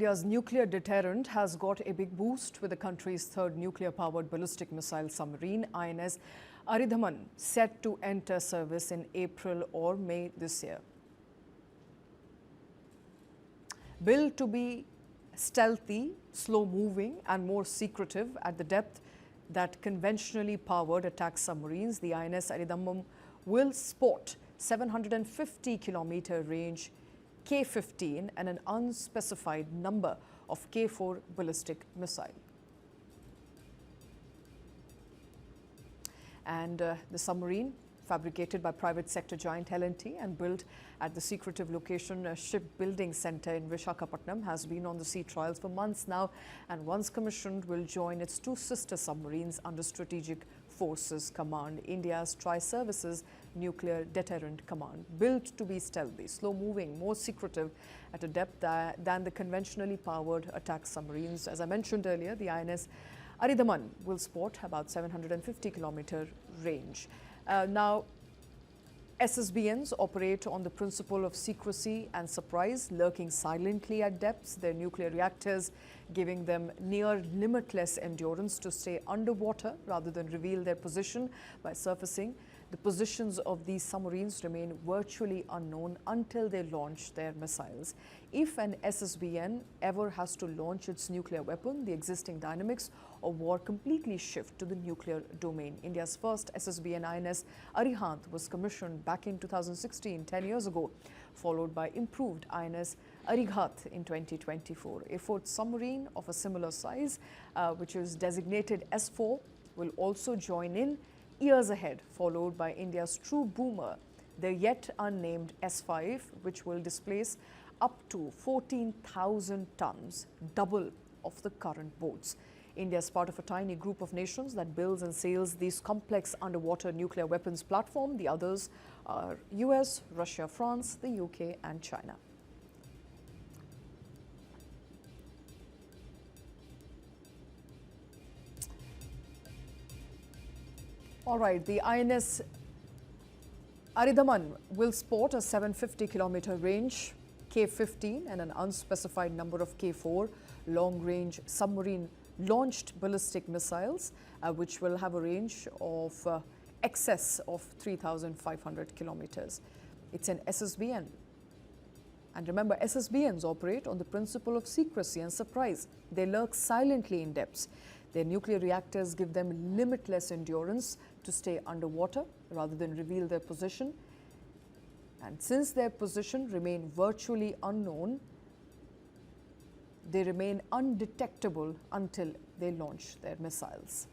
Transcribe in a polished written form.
India's nuclear deterrent has got a big boost with the country's third nuclear-powered ballistic missile submarine, INS Aridhaman, set to enter service in April or May this year. Built to be stealthy, slow-moving and more secretive at the depth that conventionally powered attack submarines, the INS Aridhaman will sport 750-kilometer range K-15 and an unspecified number of K-4 ballistic missile. And the submarine, fabricated by private sector giant L&T and built at the secretive location shipbuilding center in Visakhapatnam, has been on the sea trials for months now, and once commissioned will join its two sister submarines under Strategic Forces Command, India's Tri-Services Nuclear Deterrent Command. Built to be stealthy, slow-moving, more secretive at a depth than the conventionally powered attack submarines. As I mentioned earlier, the INS Aridhaman will sport about 750-kilometer range. Now, SSBNs operate on the principle of secrecy and surprise, lurking silently at depths, their nuclear reactors giving them near limitless endurance to stay underwater rather than reveal their position by surfacing. The positions of these submarines remain virtually unknown until they launch their missiles. If an SSBN ever has to launch its nuclear weapon, the existing dynamics of war completely shift to the nuclear domain. India's first SSBN INS Arihant was commissioned back in 2016, 10 years ago, followed by improved INS Arighaat in 2024. A fourth submarine of a similar size, which is designated S4, will also join in years ahead, followed by India's true boomer, the yet unnamed S5, which will displace up to 14,000 tons, double of the current boats. India is part of a tiny group of nations that builds and sails these complex underwater nuclear weapons platform. The others are US, Russia, France, the UK and China. All right, the INS Aridhaman will sport a 750-kilometer range K-15 and an unspecified number of K-4 long-range submarine-launched ballistic missiles, which will have a range of excess of 3,500 kilometers. It's an SSBN. And remember, SSBNs operate on the principle of secrecy and surprise. They lurk silently in depths. Their nuclear reactors give them limitless endurance to stay underwater rather than reveal their position. And since their position remain virtually unknown, they remain undetectable until they launch their missiles.